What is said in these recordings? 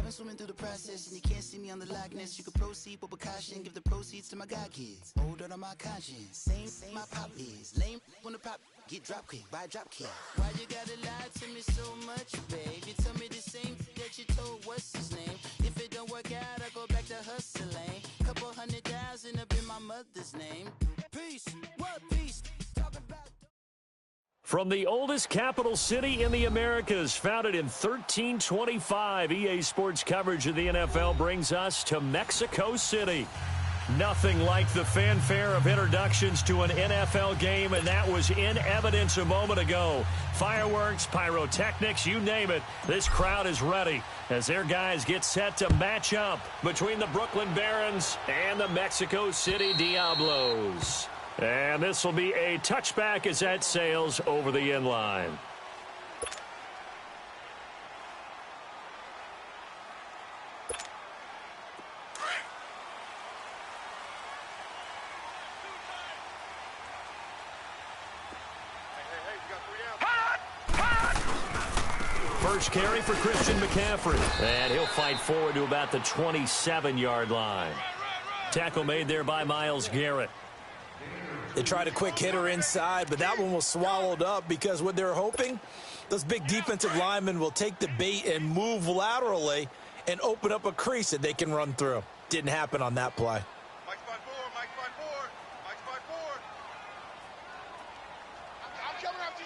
been swimming through the process, and you can't see me on the Loch Ness. You can proceed with precaution, give the proceeds to my god kids. Hold on my conscience, same my pop is. Lame when the pop get drop quick, buy drop kick. Why you gotta lie to me so much, babe? You tell me the same that you told what's his name. If it don't work out, I go back to hustling. Couple 100,000 up in my mother's name. Peace, what peace? Talking about. From the oldest capital city in the Americas, founded in 1325, EA Sports coverage of the NFL brings us to Mexico City. Nothing like the fanfare of introductions to an NFL game, and that was in evidence a moment ago. Fireworks, pyrotechnics, you name it. This crowd is ready as their guys get set to match up between the Brooklyn Barons and the Mexico City Diablos. And this will be a touchback as that sails over the end line. First carry for Christian McCaffrey. And he'll fight forward to about the 27-yard line. Tackle made there by Myles Garrett. They tried a quick hitter inside, but that one was swallowed up because what they're hoping, those big defensive linemen will take the bait and move laterally and open up a crease that they can run through. Didn't happen on that play. Mike spot four. I'm coming after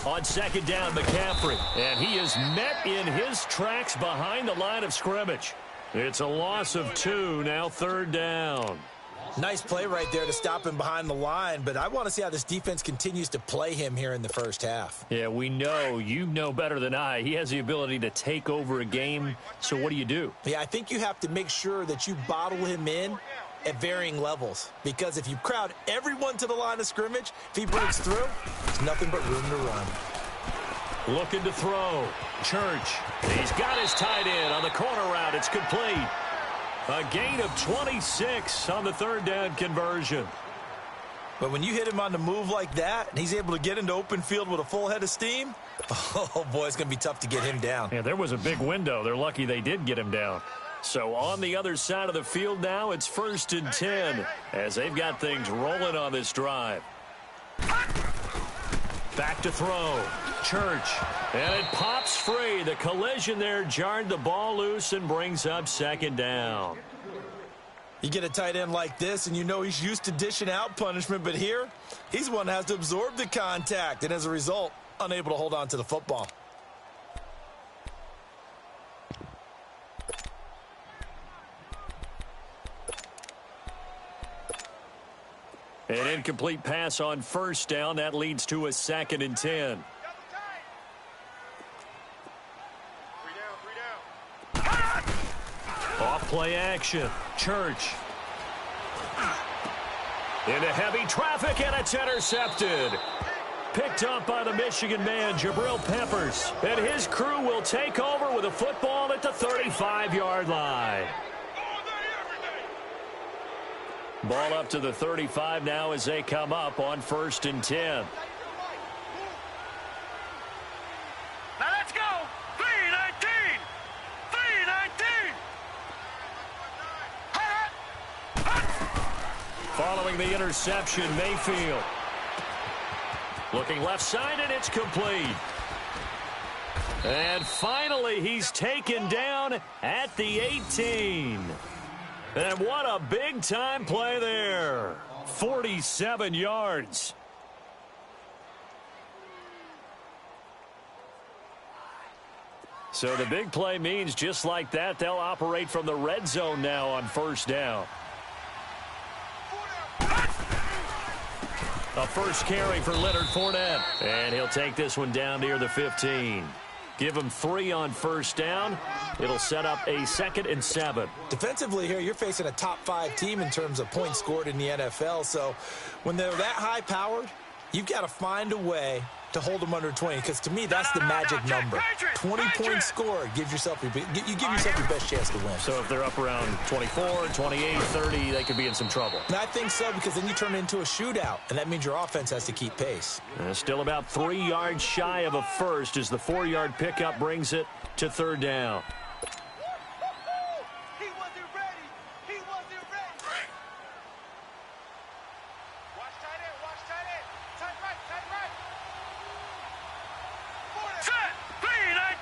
you. On second down, McCaffrey. And he is met in his tracks behind the line of scrimmage. It's a loss of 2, now third down. Nice play right there to stop him behind the line, but I want to see how this defense continues to play him here in the first half. Yeah, we know. You know better than I. He has the ability to take over a game, so what do? Yeah, I think you have to make sure that you bottle him in at varying levels, because if you crowd everyone to the line of scrimmage, if he breaks through, there's nothing but room to run. Looking to throw. Church. He's got his tight end on the corner route. It's complete. A gain of 26 on the third down conversion. But when you hit him on the move like that, and he's able to get into open field with a full head of steam, oh, boy, it's going to be tough to get him down. Yeah, there was a big window. They're lucky they did get him down. So on the other side of the field now, it's 1st and 10 as they've got things rolling on this drive. Back to throw. Church. And it pops free. The collision there jarred the ball loose and brings up second down. You get a tight end like this, and you know he's used to dishing out punishment, but here, he's one that has to absorb the contact, and as a result, unable to hold on to the football. An incomplete pass on first down. That leads to a 2nd and 10. Off play action. Church. Into heavy traffic, and it's intercepted. Picked up by the Michigan man, Jabril Peppers. And his crew will take over with a football at the 35-yard line. Ball up to the 35 now as they come up on 1st and 10. Now let's go. 319. 319. Following the interception, Mayfield. Looking left side, and it's complete. And finally, he's taken down at the 18. And what a big-time play there. 47 yards. So the big play means just like that, they'll operate from the red zone now on 1st down. A first carry for Leonard Fournette. And he'll take this one down near the 15. Give him 3 on 1st down. It'll set up a 2nd and 7. Defensively here, you're facing a top 5 team in terms of points scored in the NFL. So when they're that high-powered, you've got to find a way to hold them under 20, because to me, that's the magic number. 20-point score gives yourself you give yourself your best chance to win. So if they're up around 24, 28, 30, they could be in some trouble. And I think so, because then you turn it into a shootout, and that means your offense has to keep pace. Still about 3 yards shy of a first as the 4-yard pickup brings it to third down. He wasn't ready. He wasn't ready. Watch tight end. Watch tight end. Tight right. Tight right. Set. 3-19.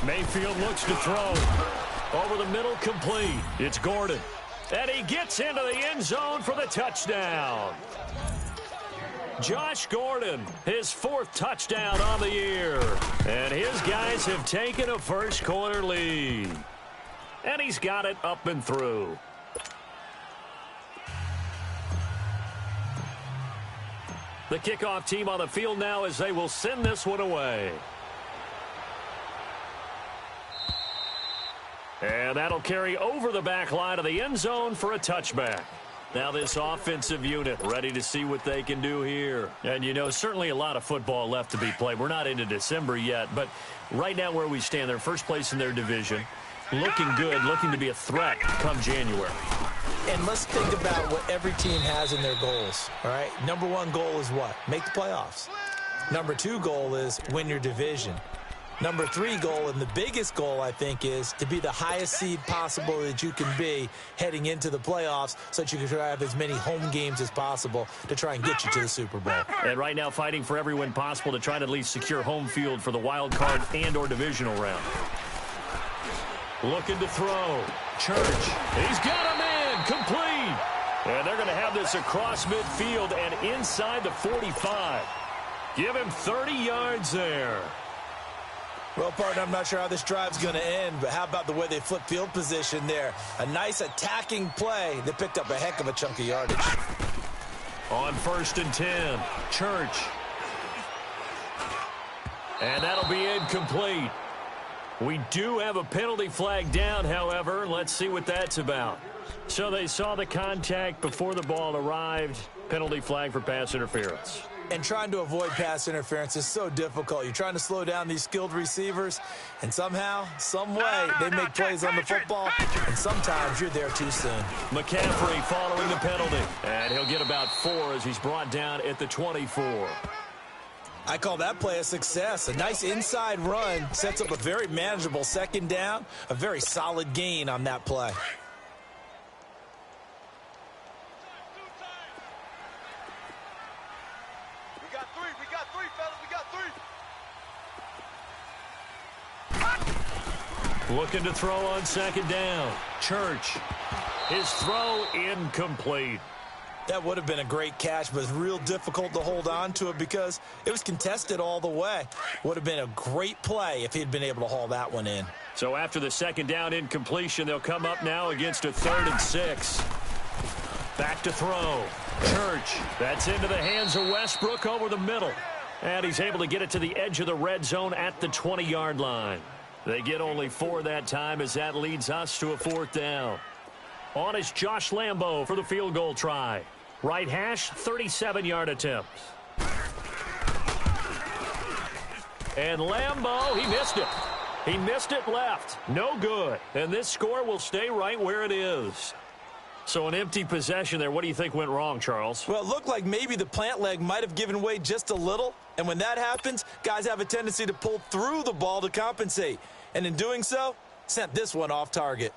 3-19. Mayfield looks to throw. Over the middle, complete. It's Gordon. And he gets into the end zone for the touchdown. Josh Gordon, his 4th touchdown on the year. And his guys have taken a first-quarter lead. And he's got it up and through. The kickoff team on the field now as they will send this one away. And that'll carry over the back line of the end zone for a touchback. Now this offensive unit ready to see what they can do here. And, you know, certainly a lot of football left to be played. We're not into December yet, but right now where we stand, they're first place in their division. Looking good, looking to be a threat come January. And let's think about what every team has in their goals, all right? Number 1 goal is what? Make the playoffs. Number 2 goal is win your division. Number 3 goal, and the biggest goal, I think, is to be the highest seed possible that you can be heading into the playoffs so that you can try to have as many home games as possible to try and get you to the Super Bowl. And right now fighting for every win possible to try to at least secure home field for the wild card and or divisional round. Looking to throw. Church. He's got him in. Complete. And they're going to have this across midfield and inside the 45. Give him 30 yards there. Well, partner, I'm not sure how this drive's going to end, but how about the way they flip field position there? A nice attacking play that picked up a heck of a chunk of yardage. On 1st and 10, Church. And that'll be incomplete. We do have a penalty flag down, however. Let's see what that's about. So they saw the contact before the ball arrived. Penalty flag for pass interference. And trying to avoid pass interference is so difficult. You're trying to slow down these skilled receivers, and somehow, some way, they make plays on the football, and sometimes you're there too soon. McCaffrey following the penalty, and he'll get about 4 as he's brought down at the 24. I call that play a success. A nice inside run sets up a very manageable 2nd down, a very solid gain on that play. We got three, fellas. We got 3. Looking to throw on 2nd down. Church. His throw incomplete. That would have been a great catch, but it's real difficult to hold on to it because it was contested all the way. Would have been a great play if he'd been able to haul that one in. So after the 2nd down incompletion, they'll come up now against a 3rd and 6. Back to throw. Church. That's into the hands of Westbrook over the middle. And he's able to get it to the edge of the red zone at the 20-yard line. They get only 4 that time as that leads us to a 4th down. On is Josh Lambo for the field goal try. Right hash, 37-yard attempt. And Lambo, he missed it. He missed it left. No good. And this score will stay right where it is. So an empty possession there. What do you think went wrong, Charles? Well, it looked like maybe the plant leg might have given way just a little. And when that happens, guys have a tendency to pull through the ball to compensate. And in doing so, sent this one off target.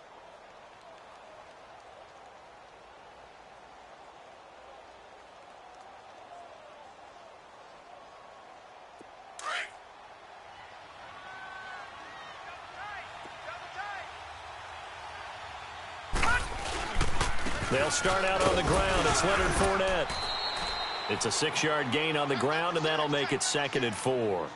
They'll start out on the ground. It's Leonard Fournette. It's a 6-yard gain on the ground, and that'll make it 2nd and 4.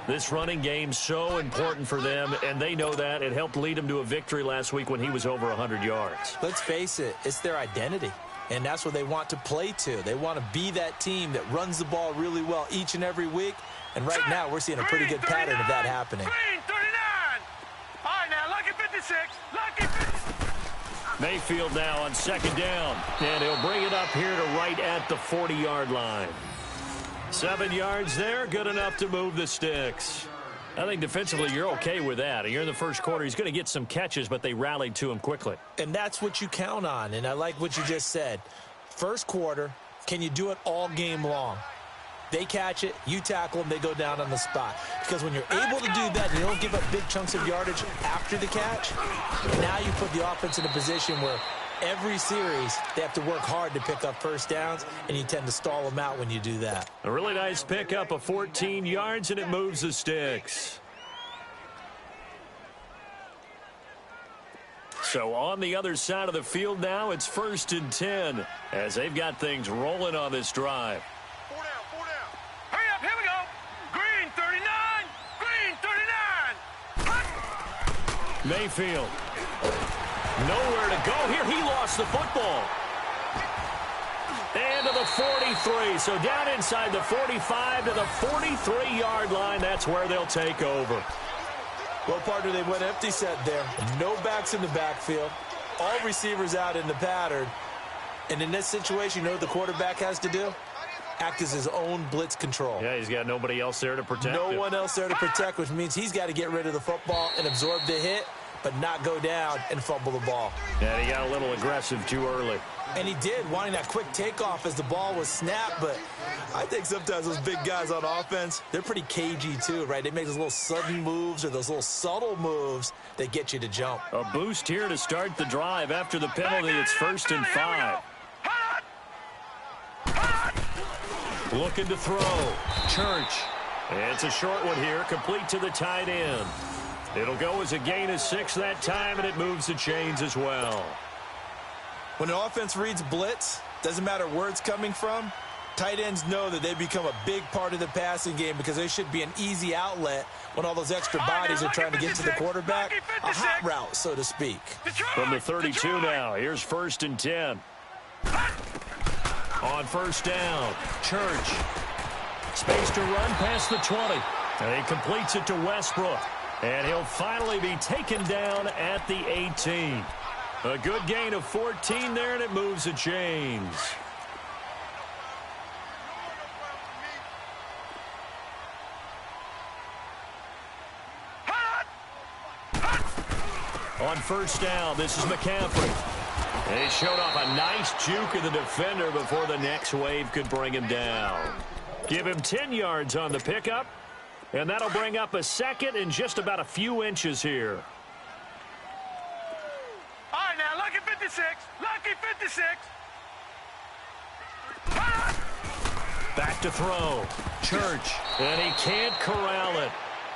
This running game's so important for them, and they know that. It helped lead them to a victory last week when he was over 100 yards. Let's face it, it's their identity, and that's what they want to play to. They want to be that team that runs the ball really well each and every week, and right now we're seeing a pretty good pattern of that happening. Green 39. All right, now, lucky 56. Lucky 56. Mayfield now on second down. And he'll bring it up here to right at the 40-yard line. 7 yards there, good enough to move the sticks. I think defensively you're okay with that. You're in the first quarter. He's going to get some catches, but they rallied to him quickly. And that's what you count on, and I like what you just said. First quarter, can you do it all game long? They catch it, you tackle them, they go down on the spot. Because when you're able to do that, you don't give up big chunks of yardage after the catch, now you put the offense in a position where every series they have to work hard to pick up first downs, and you tend to stall them out when you do that. A really nice pickup of 14 yards, and it moves the sticks. So on the other side of the field now, it's 1st and 10 as they've got things rolling on this drive. 4 down, 4 down. Hurry up, here we go. Green 39, green 39. Mayfield. Nowhere to go here. He lost the football. And to the 43. So down inside the 45 to the 43-yard line. That's where they'll take over. Well, partner, they went empty set there. No backs in the backfield. All receivers out in the pattern. And in this situation, you know what the quarterback has to do? Act as his own blitz control. Yeah, he's got nobody else there to protect him. No one else there to protect, which means he's got to get rid of the football and absorb the hit, but not go down and fumble the ball. Yeah, he got a little aggressive too early. And he did, wanting that quick takeoff as the ball was snapped, but I think sometimes those big guys on offense, they're pretty cagey too, right? They make those little sudden moves or those little subtle moves that get you to jump. A boost here to start the drive after the penalty. It's 1st and 5. Looking to throw. Church. It's a short one here, complete to the tight end. It'll go as a gain of 6 that time, and it moves the chains as well. When an offense reads blitz, doesn't matter where it's coming from, tight ends know that they become a big part of the passing game because they should be an easy outlet when all those extra bodies are trying to get to the quarterback. A hot route, so to speak. From the 32 now, here's 1st and 10. On 1st down, Church. Space to run past the 20. And he completes it to Westbrook. And he'll finally be taken down at the 18. A good gain of 14 there, and it moves the chains. On 1st down, this is McCaffrey. And he showed off a nice juke of the defender before the next wave could bring him down. Give him 10 yards on the pickup, and that'll bring up a 2nd and just about a few inches here. All right, now, lucky 56. Lucky 56. Back to throw. Church. And he can't corral it.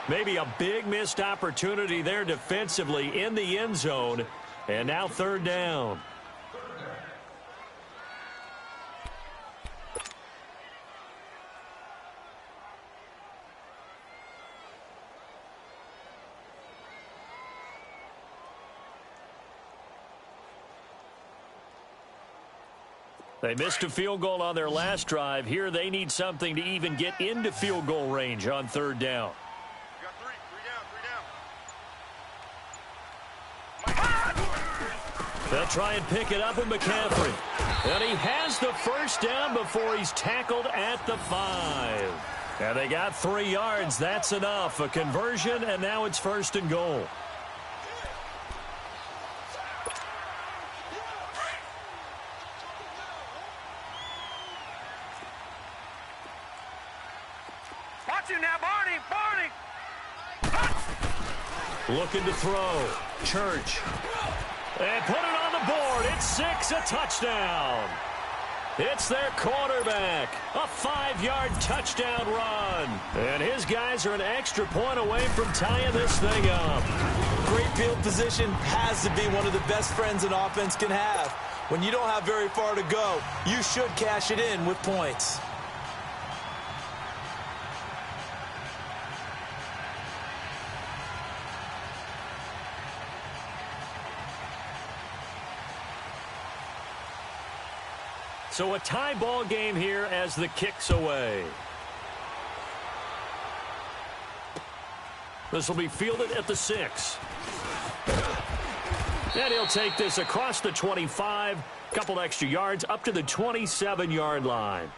Maybe a big missed opportunity there defensively in the end zone. And now 3rd down. They missed a field goal on their last drive. Here they need something to even get into field goal range on 3rd down. You got 3 down. They'll try and pick it up with McCaffrey. And he has the 1st down before he's tackled at the 5. And they got 3 yards. That's enough. A conversion, and now it's 1st and goal. Watch him now, Barney. Looking to throw. Church. And put it on the board. It's 6, a touchdown. It's their quarterback. A 5-yard touchdown run. And his guys are an extra point away from tying this thing up. Great field position has to be one of the best friends an offense can have. When you don't have very far to go, you should cash it in with points. So a tie ball game here as the kick's away. This will be fielded at the 6. And he'll take this across the 25, couple extra yards, up to the 27-yard line.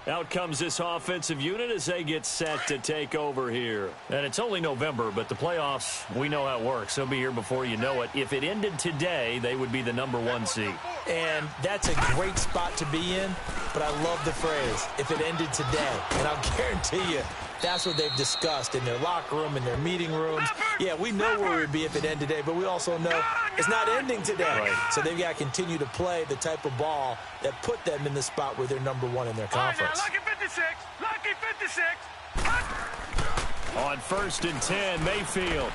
Out comes this offensive unit as they get set to take over here. And it's only November, but the playoffs, we know how it works. They'll be here before you know it. If it ended today, they would be the #1 seed. And that's a great spot to be in, but I love the phrase, if it ended today. And I'll guarantee you, that's what they've discussed in their locker room, in their meeting rooms. Yeah, we know where we would be if it ended today, but we also know it's not ending today. Right. So they've got to continue to play the type of ball that put them in the spot where they're #1 in their conference. Lucky 56. Lucky 56. On 1st and 10, Mayfield.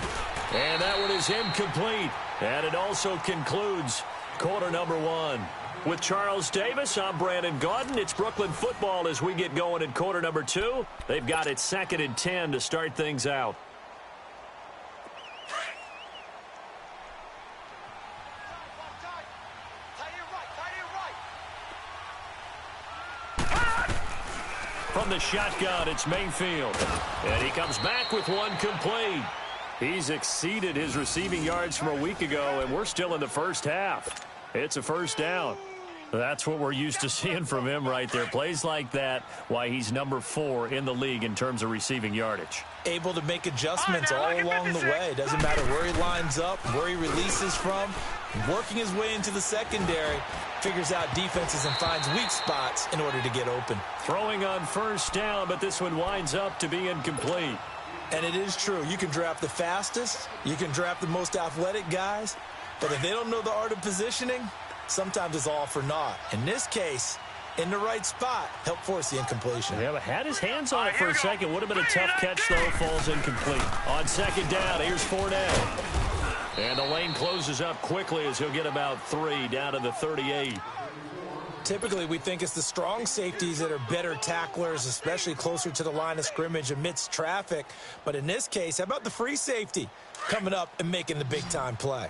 And that one is incomplete. And it also concludes quarter #1. With Charles Davis, I'm Brandon Gaudin. It's Brooklyn football as we get going in quarter #2. They've got it 2nd and 10 to start things out. From the shotgun, it's Mayfield. And he comes back with one complete. He's exceeded his receiving yards from a week ago, and we're still in the first half. It's a first down. That's what we're used to seeing from him right there. Plays like that, why he's #4 in the league in terms of receiving yardage. Able to make adjustments all along the way. Doesn't matter where he lines up, where he releases from. Working his way into the secondary, figures out defenses and finds weak spots in order to get open. Throwing on 1st down, but this one winds up to be incomplete. And it is true. You can draft the fastest. You can draft the most athletic guys. But if they don't know the art of positioning, sometimes it's all for naught. In this case, in the right spot, helped force the incompletion. Yeah, but had his hands on it for a second. Would have been a tough catch, though. Falls incomplete. On 2nd down, here's Fournette. And the lane closes up quickly as he'll get about 3 down to the 38. Typically, we think it's the strong safeties that are better tacklers, especially closer to the line of scrimmage amidst traffic. But in this case, how about the free safety coming up and making the big-time play?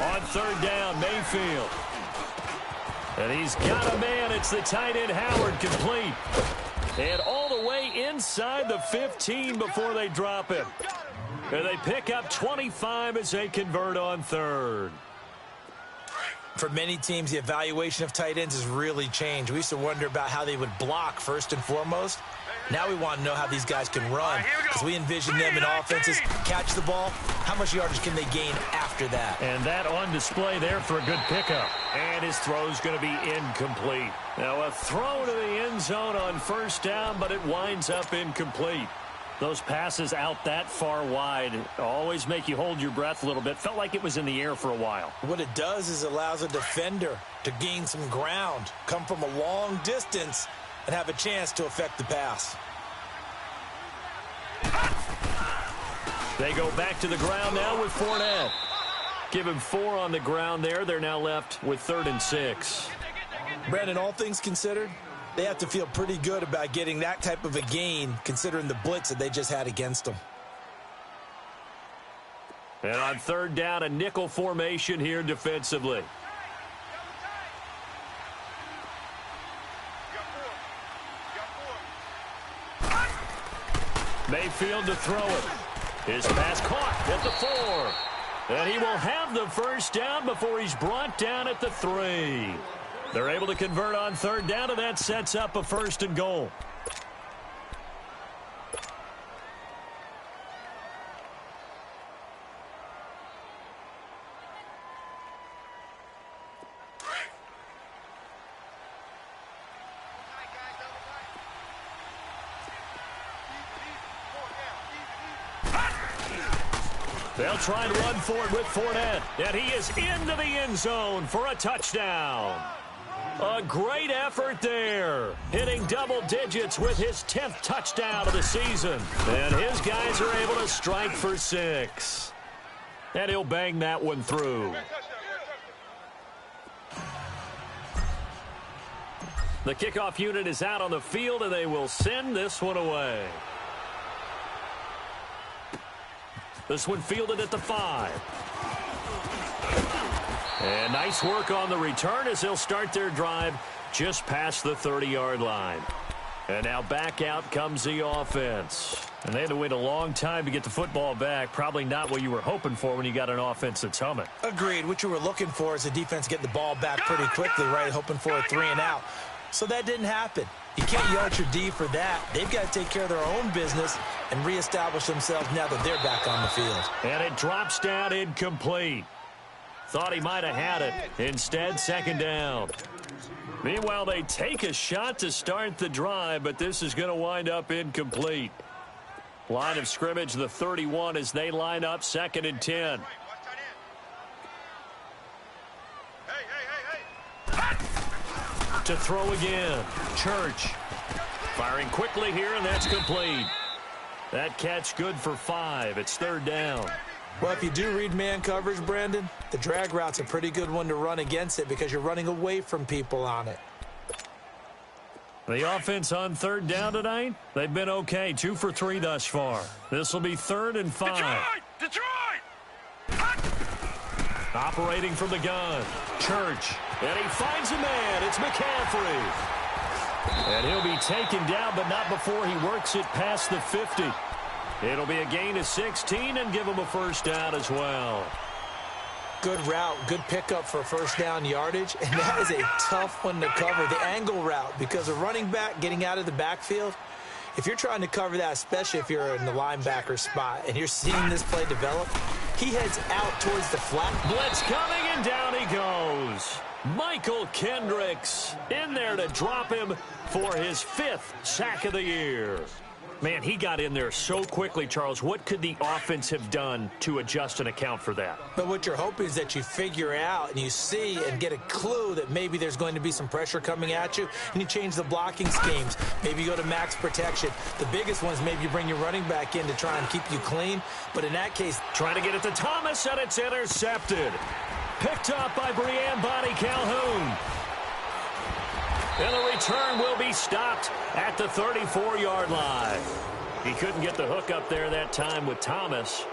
On 3rd down, Mayfield. And he's got a man. It's the tight end, Howard, complete. And all the way inside the 15 before they drop him. And they pick up 25 as they convert on 3rd. For many teams, the evaluation of tight ends has really changed. We used to wonder about how they would block first and foremost. Now we want to know how these guys can run, because we envision them in offenses catch the ball. How much yardage can they gain after that? And that on display there for a good pickup. And his throw's going to be incomplete. Now a throw to the end zone on 1st down, but it winds up incomplete. Those passes out that far wide always make you hold your breath a little bit. Felt like it was in the air for a while. What it does is allows a defender to gain some ground, come from a long distance, and have a chance to affect the pass. They go back to the ground now with Fournette. Give him 4 on the ground there. They're now left with 3rd and 6. Brandon, all things considered, they have to feel pretty good about getting that type of a gain, considering the blitz that they just had against them. And on 3rd down, a nickel formation here defensively. Mayfield to throw it. His pass caught at the 4. And he will have the 1st down before he's brought down at the 3. They're able to convert on 3rd down, and that sets up a 1st and goal. They'll try and run for it with Fournette. And he is into the end zone for a touchdown. A great effort there. Hitting double digits with his 10th touchdown of the season. And his guys are able to strike for 6. And he'll bang that one through. The kickoff unit is out on the field, and they will send this one away. This one fielded at the 5. And nice work on the return as they'll start their drive just past the 30-yard line. And now back out comes the offense. And they had to wait a long time to get the football back. Probably not what you were hoping for when you got an offense that's humming. Agreed. What you were looking for is the defense getting the ball back pretty quickly, right? Hoping for a 3 and out. So that didn't happen. You can't yell at your D for that. They've got to take care of their own business and reestablish themselves now that they're back on the field. And it drops down incomplete. Thought he might have had it. Instead, second down. Meanwhile, they take a shot to start the drive, but this is going to wind up incomplete. Line of scrimmage, the 31, as they line up, 2nd and 10. To throw again. Church. Firing quickly here, and that's complete. That catch good for 5. It's 3rd down. Well, if you do read man coverage, Brandon, the drag route's a pretty good one to run against it because you're running away from people on it. The offense on 3rd down tonight, they've been okay. 2 for 3 thus far. This will be 3rd and 5. Detroit! Operating from the gun. Church. And he finds a man. It's McCaffrey. And he'll be taken down, but not before he works it past the 50. It'll be a gain of 16 and give him a 1st down as well. Good route, good pickup for 1st down yardage, and that is a tough one to cover, the angle route, because a running back getting out of the backfield, if you're trying to cover that, especially if you're in the linebacker spot and you're seeing this play develop, he heads out towards the flat. Blitz coming, and down he goes. Michael Kendricks in there to drop him for his 5th sack of the year. Man, he got in there so quickly, Charles. What could the offense have done to adjust and account for that? But what you're hoping is that you figure out and you see and get a clue that maybe there's going to be some pressure coming at you, and you change the blocking schemes. Maybe you go to max protection. The biggest one is maybe you bring your running back in to try and keep you clean. But in that case, trying to get it to Thomas, and it's intercepted. Picked up by Breanne Bonnie Calhoun. And the return will be stopped at the 34-yard line. He couldn't get the hook up there that time with Thomas.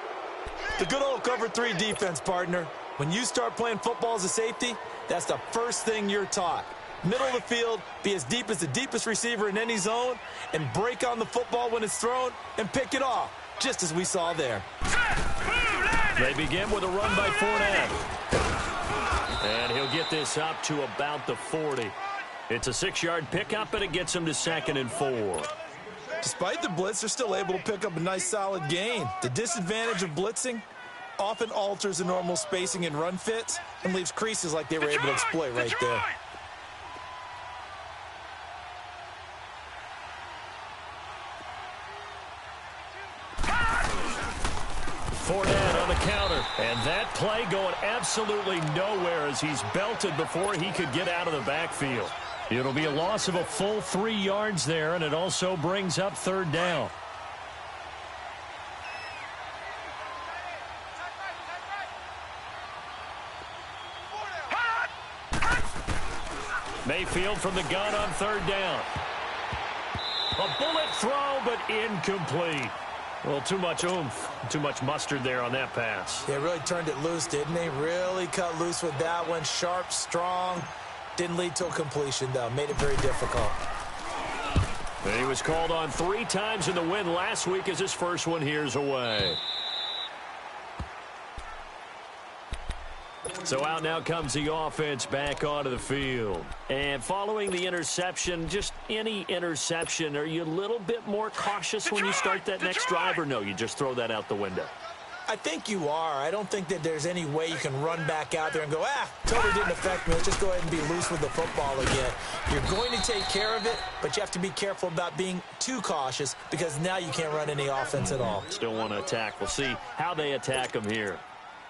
The good old cover 3 defense, partner. When you start playing football as a safety, that's the first thing you're taught. Middle of the field, be as deep as the deepest receiver in any zone, and break on the football when it's thrown and pick it off, just as we saw there. They begin with a run by Fournette. And he'll get this up to about the 40. It's a 6-yard pickup, and it gets him to 2nd and 4. Despite the blitz, they're still able to pick up a nice, solid gain. The disadvantage of blitzing often alters the normal spacing and run fits and leaves creases like they were able to exploit right there. Fournette on the counter. And that play going absolutely nowhere as he's belted before he could get out of the backfield. It'll be a loss of a full 3 yards there, and it also brings up 3rd down. Mayfield from the gun on 3rd down. A bullet throw, but incomplete. Well, too much oomph, too much mustard there on that pass. They really turned it loose, didn't they? Really cut loose with that one. Sharp, strong. Didn't lead to a completion, though. Made it very difficult. And he was called on 3 times in the win last week as his first one here's away. So out now comes the offense back onto the field. And following the interception, just any interception, are you a little bit more cautious when you start that next drive, or no, you just throw that out the window? I think you are. I don't think that there's any way you can run back out there and go, totally didn't affect me. Let's just go ahead and be loose with the football again. You're going to take care of it, but you have to be careful about being too cautious because now you can't run any offense at all. Still want to attack. We'll see how they attack him here.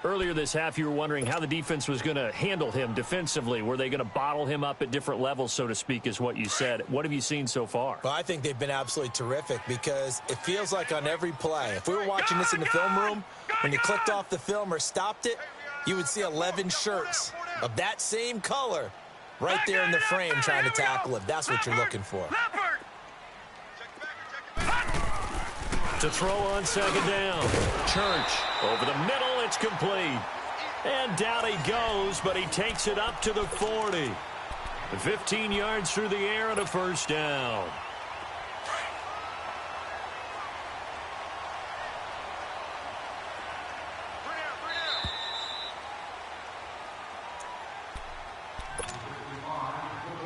Earlier this half, you were wondering how the defense was going to handle him defensively. Were they going to bottle him up at different levels, so to speak, is what you said. What have you seen so far? Well, I think they've been absolutely terrific because it feels like on every play, if we were watching this in the film room, when you clicked off the film or stopped it, you would see 11 shirts of that same color right there in the frame trying to tackle him. That's what you're looking for. To throw on 2nd down. Church over the middle. It's complete. And down he goes, but he takes it up to the 40. 15 yards through the air and a 1st down.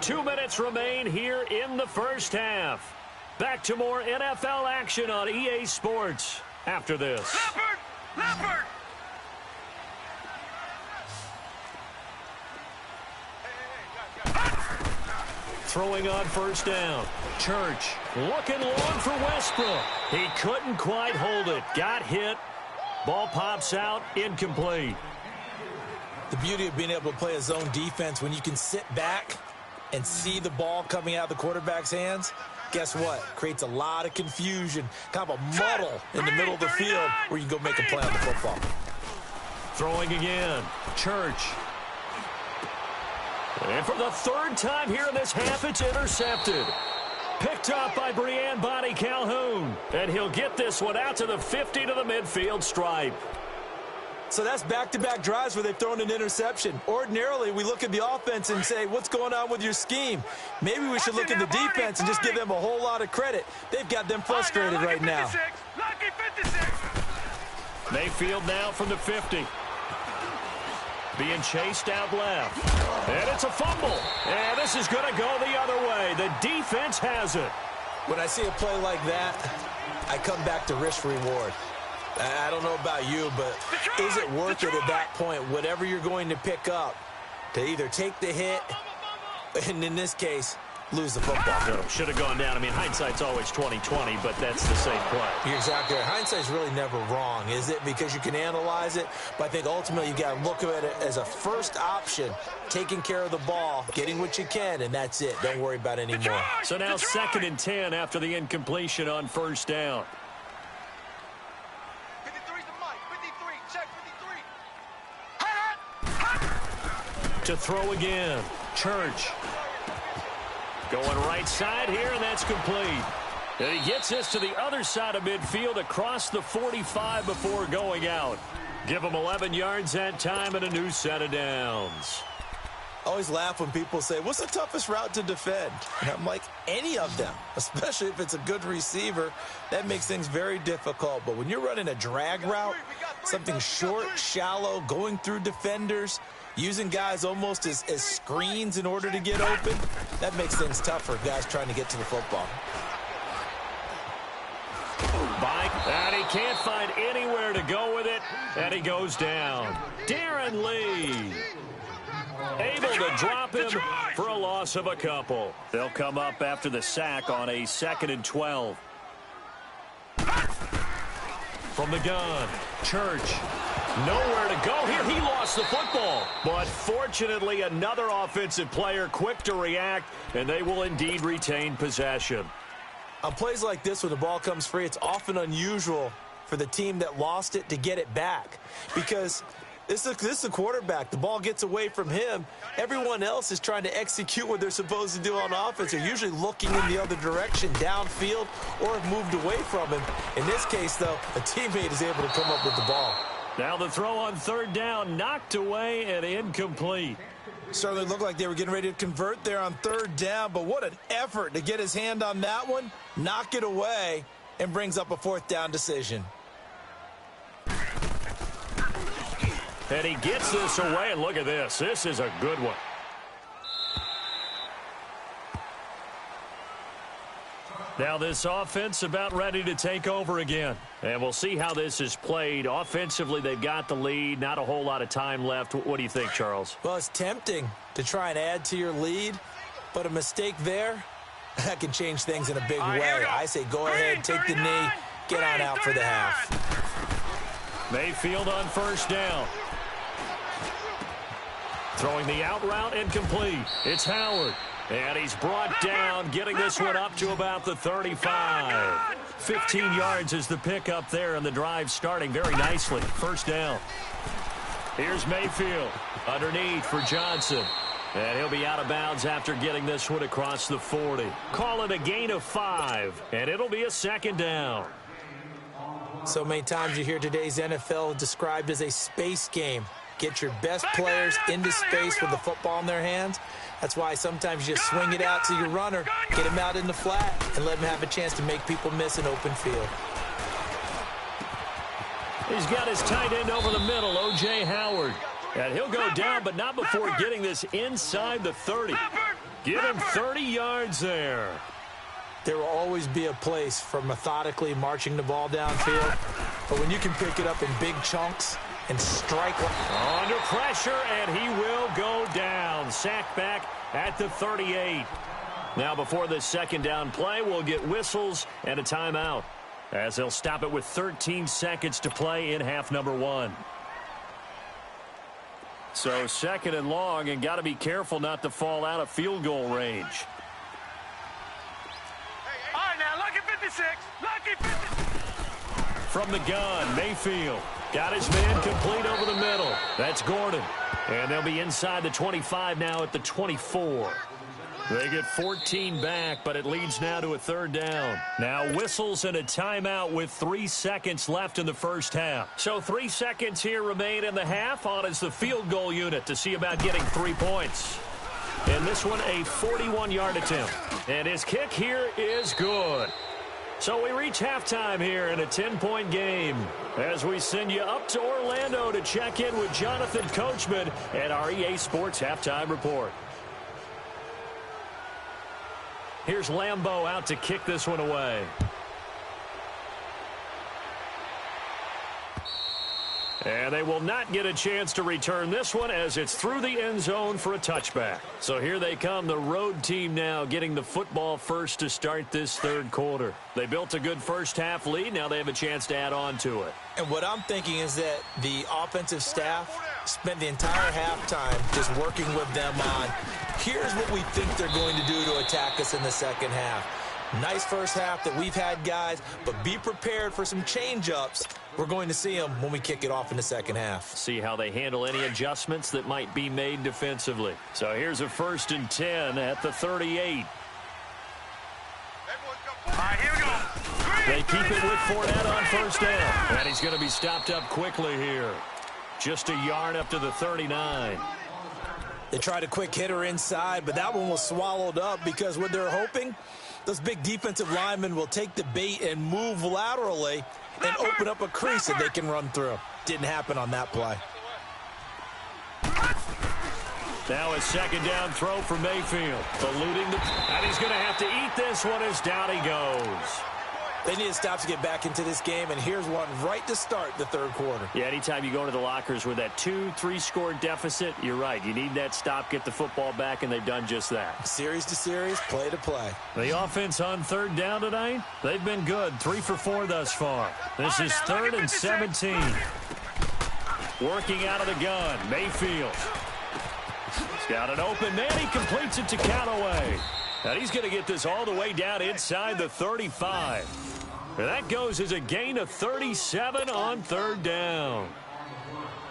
2 minutes remain here in the first half. Back to more NFL action on EA Sports after this. Leopard! Throwing on first down. Church looking long for Westbrook. He couldn't quite hold it. Got hit. Ball pops out. Incomplete. The beauty of being able to play a zone defense when you can sit back and see the ball coming out of the quarterback's hands, guess what? Creates a lot of confusion, kind of a muddle in the middle of the field where you can go make a play on the football. Throwing again. Church. And for the third time here in this half, it's intercepted. Picked up by Brian Bonnie Calhoun. And he'll get this one out to the 50 to the midfield stripe. So that's back-to-back drives where they've thrown an interception. Ordinarily, we look at the offense and say, what's going on with your scheme? Maybe we should look at the defense and just give them a whole lot of credit. They've got them frustrated right now. Mayfield now from the 50. Being chased out left. And it's a fumble. And this is going to go the other way. The defense has it. When I see a play like that, I come back to risk-reward. I don't know about you, but is it worth it at that point, whatever you're going to pick up, to either take the hit and, in this case, lose the football? No, should have gone down. I mean, hindsight's always 20/20, but that's the same play. You're exactly right. Hindsight's really never wrong, is it? Because you can analyze it, but I think ultimately you got to look at it as a first option, taking care of the ball, getting what you can, and that's it. Don't worry about it anymore. So now 2nd and 10 after the incompletion on first down. To throw again. Church. Going right side here, and that's complete. And he gets this to the other side of midfield across the 45 before going out. Give him 11 yards that time and a new set of downs. I always laugh when people say, what's the toughest route to defend? And I'm like, any of them, especially if it's a good receiver. That makes things very difficult. But when you're running a drag route, something short, shallow, going through defenders, using guys almost as screens in order to get open, that makes things tough for guys trying to get to the football. And he can't find anywhere to go with it, and he goes down. Darren Lee able to drop him for a loss of a couple. They'll come up after the sack on a 2nd and 12. From the gun, Church. Nowhere to go here. He lost the football. But fortunately, another offensive player quick to react, and they will indeed retain possession. On plays like this where the ball comes free, it's often unusual for the team that lost it to get it back. Because this is the quarterback. The ball gets away from him. Everyone else is trying to execute what they're supposed to do on offense. They're usually looking in the other direction, downfield, or have moved away from him. In this case, though, a teammate is able to come up with the ball. Now the throw on 3rd down, knocked away and incomplete. Certainly looked like they were getting ready to convert there on 3rd down, but what an effort to get his hand on that one, knock it away, and brings up a 4th down decision. And he gets this away, and look at this. This is a good one. Now this offense about ready to take over again. And we'll see how this is played. Offensively, they've got the lead. Not a whole lot of time left. What do you think, Charles? Well, it's tempting to try and add to your lead, but a mistake there, that can change things in a big way. I say go ahead, take the knee, get on out for the half. Mayfield on 1st down. Throwing the out route incomplete. It's Howard. And he's brought down, getting this one up to about the 35. 15 yards is the pickup there, and the drive starting very nicely. 1st down. Here's Mayfield underneath for Johnson. And he'll be out of bounds after getting this one across the 40. Call it a gain of 5, and it'll be a 2nd down. So many times you hear today's NFL described as a space game. Get your best players into space with the football in their hands. That's why sometimes you just swing it out to your runner, get him out in the flat, and let him have a chance to make people miss an open field. He's got his tight end over the middle, O.J. Howard. And he'll go down, but not before getting this inside the 30. Give him 30 yards there. There will always be a place for methodically marching the ball downfield, but when you can pick it up in big chunks and strike under pressure, and he will go down. Sacked back at the 38. Now before this second down play, we'll get whistles and a timeout, as they'll stop it with 13 seconds to play in half number 1. So second and long, and got to be careful not to fall out of field goal range. All right, now, lucky 56. Lucky 56. From the gun, Mayfield got his man complete over the middle. That's Gordon. And they'll be inside the 25 now at the 24. They get 14 back, but it leads now to a third down. Now whistles and a timeout with 3 seconds left in the first half. So 3 seconds here remain in the half. On is the field goal unit to see about getting 3 points. And this one a 41-yard attempt. And his kick here is good. So we reach halftime here in a 10-point game as we send you up to Orlando to check in with Jonathan Coachman at our EA Sports Halftime Report. Here's Lambeau out to kick this one away. And they will not get a chance to return this one as it's through the end zone for a touchback. So here they come, the road team now getting the football first to start this third quarter. They built a good first half lead. Now they have a chance to add on to it. And what I'm thinking is that the offensive staff spent the entire halftime just working with them on, here's what we think they're going to do to attack us in the second half. Nice first half that we've had, guys, but be prepared for some change-ups. We're going to see them when we kick it off in the second half. See how they handle any adjustments that might be made defensively. So here's a 1st and 10 at the 38. All right, here we go. They keep it with Fournette on first down. And he's going to be stopped up quickly here. Just a yard up to the 39. They tried a quick hitter inside, but that one was swallowed up because what they're hoping, those big defensive linemen will take the bait and move laterally and open up a crease that they can run through. Didn't happen on that play. Now a second down throw for Mayfield. Eluding and he's going to have to eat this one as down he goes. They need to stop to get back into this game, and here's one right to start the third quarter. Yeah, anytime you go into the lockers with that 2-3 score deficit, you're right. You need that stop, get the football back, and they've done just that. Series to series, play to play. The offense on third down tonight, they've been good. 3 for 4 thus far. This is 3rd and 17. Working out of the gun, Mayfield. He's got an open man. He completes it to Callaway. And he's going to get this all the way down inside the 35. And that goes as a gain of 37 on third down.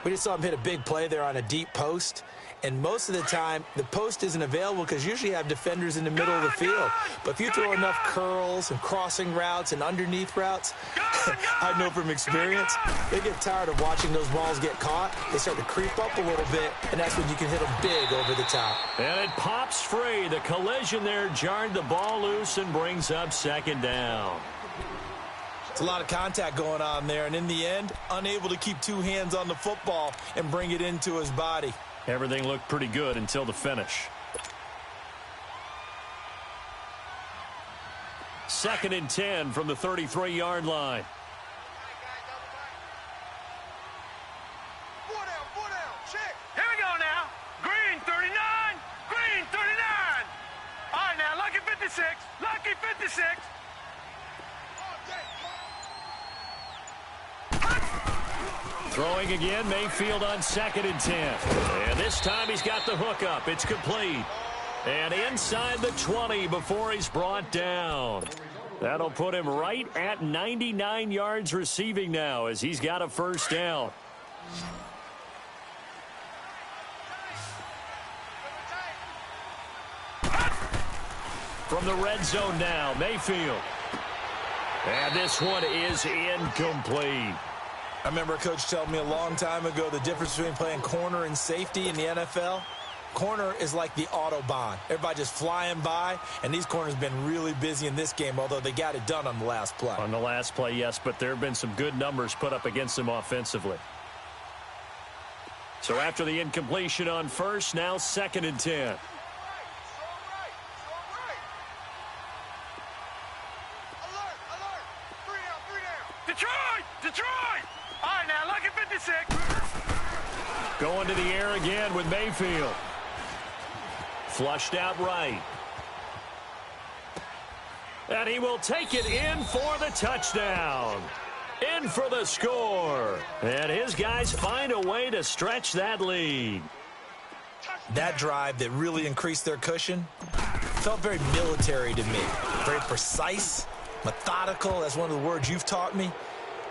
We just saw him hit a big play there on a deep post. And most of the time, the post isn't available because usually you have defenders in the middle of the field. But if you throw enough curls and crossing routes and underneath routes, I know from experience, they get tired of watching those balls get caught. They start to creep up a little bit, and that's when you can hit them big over the top. And it pops free. The collision there jarred the ball loose and brings up second down. It's a lot of contact going on there, and in the end, unable to keep 2 hands on the football and bring it into his body. Everything looked pretty good until the finish. 2nd and 10 from the 33-yard line. Here we go now. Green 39. Green 39. All right, now, lucky 56. Lucky 56. Throwing again, Mayfield on 2nd and 10. And this time he's got the hook up. It's complete. And inside the 20 before he's brought down. That'll put him right at 99 yards receiving now as he's got a first down. From the red zone now, Mayfield. And this one is incomplete. I remember a coach telling me a long time ago the difference between playing corner and safety in the NFL. Corner is like the Autobahn. Everybody just flying by, and these corners have been really busy in this game, although they got it done on the last play. On the last play, yes, but there have been some good numbers put up against them offensively. So after the incompletion on first, now 2nd and 10. Detroit! Detroit! All right, now, lucky 56. Going to the air again with Mayfield. Flushed out right. And he will take it in for the touchdown. In for the score. And his guys find a way to stretch that lead. That drive that really increased their cushion felt very military to me. Very precise, methodical. That's one of the words you've taught me.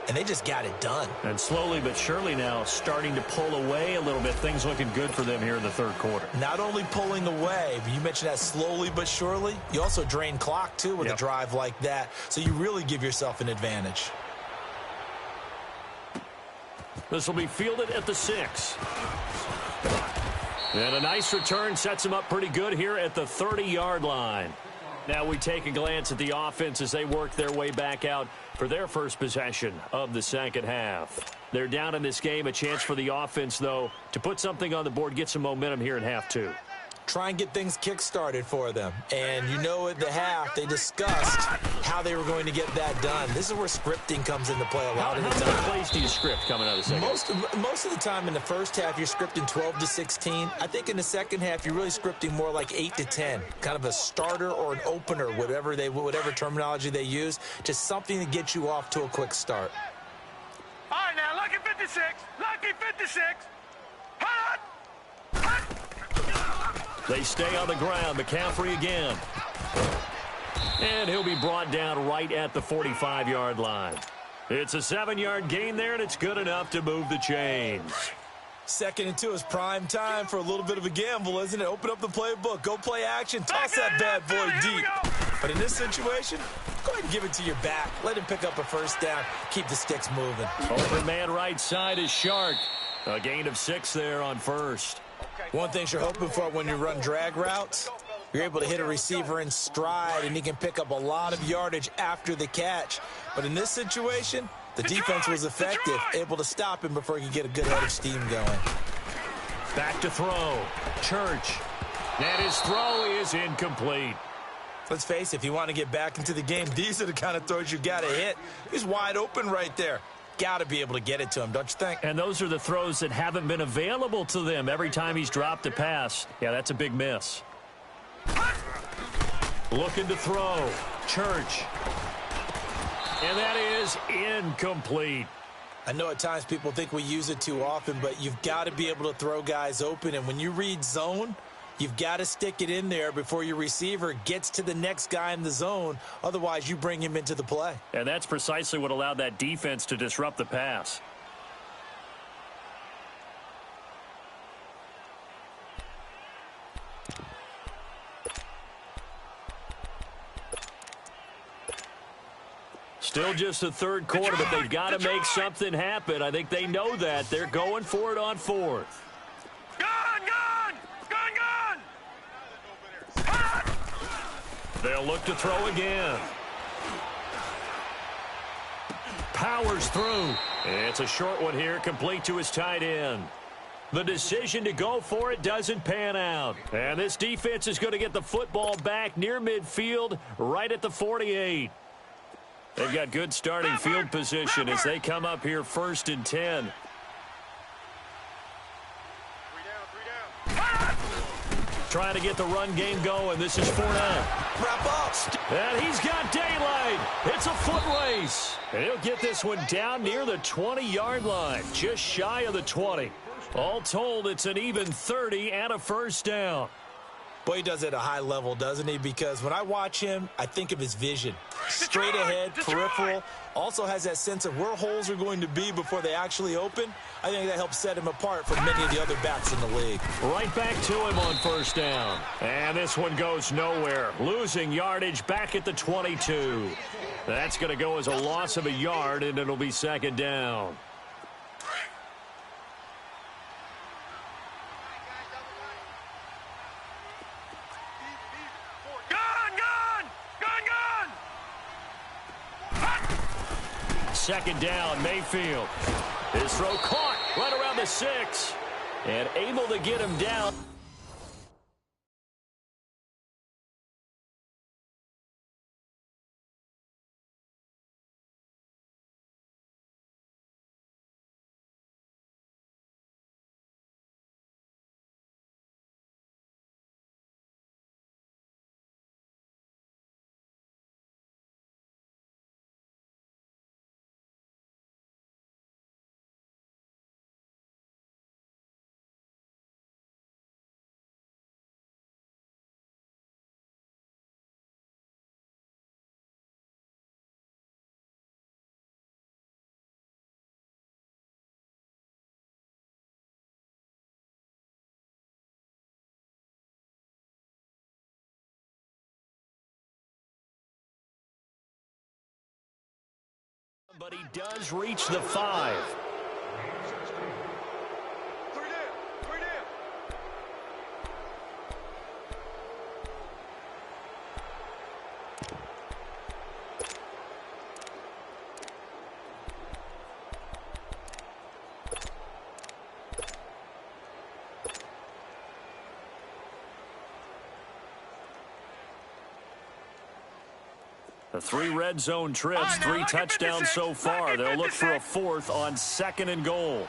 And they just got it done. And slowly but surely now starting to pull away a little bit. Things looking good for them here in the third quarter. Not only pulling away, but you mentioned that slowly but surely. You also drain clock, too, with a drive like that. So you really give yourself an advantage. This will be fielded at the 6. And a nice return sets him up pretty good here at the 30-yard line. Now we take a glance at the offense as they work their way back out for their first possession of the second half. They're down in this game. A chance for the offense, though, to put something on the board, get some momentum here in half 2. Try and get things kick-started for them. And you know at the half, they discussed how they were going to get that done. This is where scripting comes into play a lot of the time. How many plays do you script coming out of the second? Most of the time in the first half, you're scripting 12 to 16. I think in the second half, you're really scripting more like 8 to 10. Kind of a starter or an opener, whatever terminology they use. Just something to get you off to a quick start. All right, now, lucky 56. Lucky 56. Hut! Hut! They stay on the ground. McCaffrey again. And he'll be brought down right at the 45-yard line. It's a 7-yard gain there, and it's good enough to move the chains. 2nd and 2 is prime time for a little bit of a gamble, isn't it? Open up the playbook. Go play action. Toss that bad boy deep. But in this situation, go ahead and give it to your back. Let him pick up a first down. Keep the sticks moving. Open man right side is Shark. A gain of 6 there on first. One thing you're hoping for when you run drag routes, you're able to hit a receiver in stride, and he can pick up a lot of yardage after the catch. But in this situation, the defense was effective, able to stop him before he could get a good head of steam going. Back to throw. Church. And his throw is incomplete. Let's face it, if you want to get back into the game, these are the kind of throws you got to hit. He's wide open right there. Got to be able to get it to him, don't you think? And those are the throws that haven't been available to them every time he's dropped a pass. Yeah, that's a big miss. Looking to throw. Church. And that is incomplete. I know at times people think we use it too often, but you've got to be able to throw guys open. And when you read zone, you've got to stick it in there before your receiver gets to the next guy in the zone. Otherwise, you bring him into the play. And that's precisely what allowed that defense to disrupt the pass. Still just the third quarter, but they've got to make something happen. I think they know that. They're going for it on 4th. They'll look to throw again. Powers through. It's a short one here, complete to his tight end. The decision to go for it doesn't pan out. And this defense is going to get the football back near midfield, right at the 48. They've got good starting field position as they come up here 1st and 10. Trying to get the run game going. This is Fournette. Wrap up. And he's got daylight. It's a foot race. And he'll get this one down near the 20-yard line, just shy of the 20. All told, it's an even 30 and a first down. Boy, he does it at a high level, doesn't he? Because when I watch him, I think of his vision. Straight ahead, peripheral. Also has that sense of where holes are going to be before they actually open. I think that helps set him apart from many of the other backs in the league. Right back to him on first down. And this one goes nowhere. Losing yardage back at the 22. That's going to go as a loss of a yard, and it'll be 2nd down. Second down, Mayfield. His throw caught right around the 6. And able to get him down. but he does reach the 5. The 3 red zone trips, 3 touchdowns so far. They'll look for a 4th on 2nd and goal.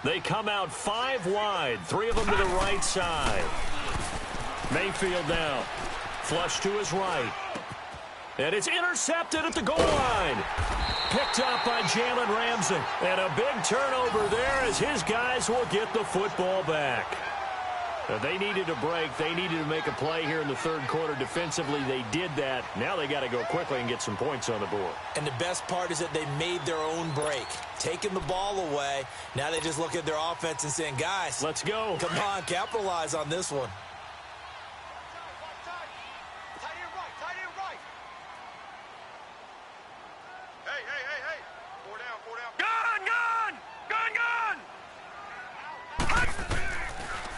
They come out 5 wide, 3 of them to the right side. Mayfield now, flush to his right. And it's intercepted at the goal line. Picked up by Jalen Ramsey. And a big turnover there as his guys will get the football back. They needed a break. They needed to make a play here in the 3rd quarter. Defensively, they did that. Now they got to go quickly and get some points on the board. And the best part is that they made their own break. Taking the ball away. Now they just look at their offense and saying, guys, let's go. Come on, capitalize on this one.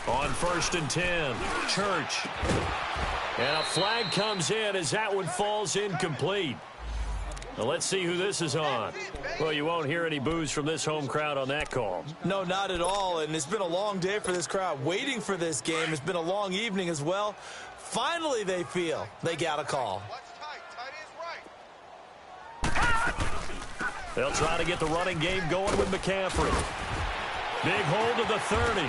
On 1st and 10, Church. And a flag comes in as that one falls incomplete. Now let's see who this is on. Well, you won't hear any boos from this home crowd on that call. No, not at all. And it's been a long day for this crowd waiting for this game. It's been a long evening as well. Finally, they feel they got a call. They'll try to get the running game going with McCaffrey. Big hold of the 30.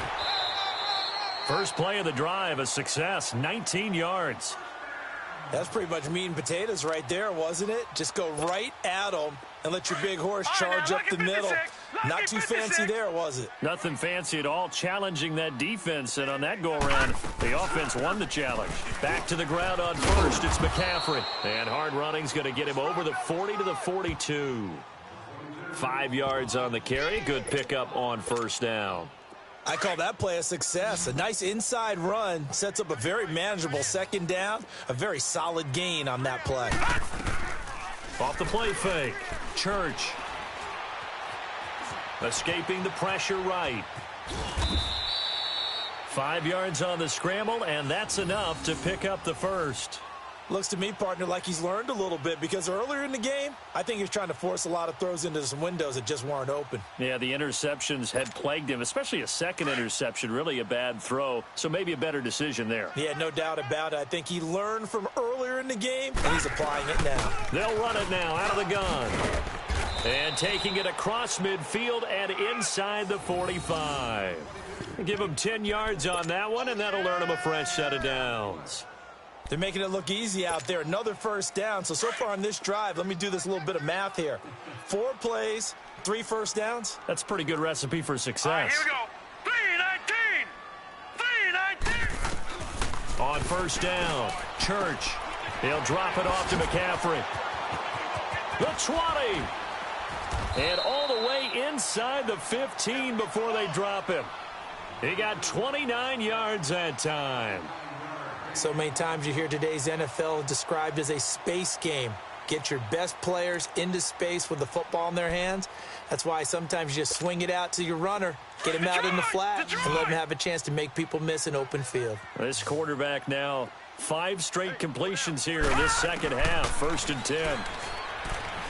First play of the drive, a success, 19 yards. That's pretty much meat and potatoes right there, wasn't it? Just go right at them and let your big horse charge up the middle. Not too fancy there, was it? Nothing fancy at all, challenging that defense. And on that go-around, the offense won the challenge. Back to the ground on 1st, it's McCaffrey. And hard running's going to get him over the 40 to the 42. 5 yards on the carry, good pickup on 1st down. I call that play a success. A nice inside run sets up a very manageable 2nd down. A very solid gain on that play. Off the play fake. Church. Escaping the pressure right. 5 yards on the scramble, and that's enough to pick up the 1st. Looks to me, partner, like he's learned a little bit because earlier in the game, I think he was trying to force a lot of throws into some windows that just weren't open. Yeah, the interceptions had plagued him, especially a 2nd interception, really a bad throw, so maybe a better decision there. Yeah, no doubt about it. I think he learned from earlier in the game, and he's applying it now. They'll run it now out of the gun. And taking it across midfield and inside the 45. Give him 10 yards on that one, and that'll earn him a fresh set of downs. They're making it look easy out there. Another 1st down. So far on this drive, let me do this little bit of math here. 4 plays, 3 first downs. That's a pretty good recipe for success. All right, here we go. 3-19. 3-19. On 1st down, Church. He'll drop it off to McCaffrey. The 20. And all the way inside the 15 before they drop him. He got 29 yards that time. So many times you hear today's NFL described as a space game. Get your best players into space with the football in their hands. That's why sometimes you just swing it out to your runner, get him out in the flat, and let him have a chance to make people miss an open field. This quarterback now, 5 straight completions here in this 2nd half. 1st and 10.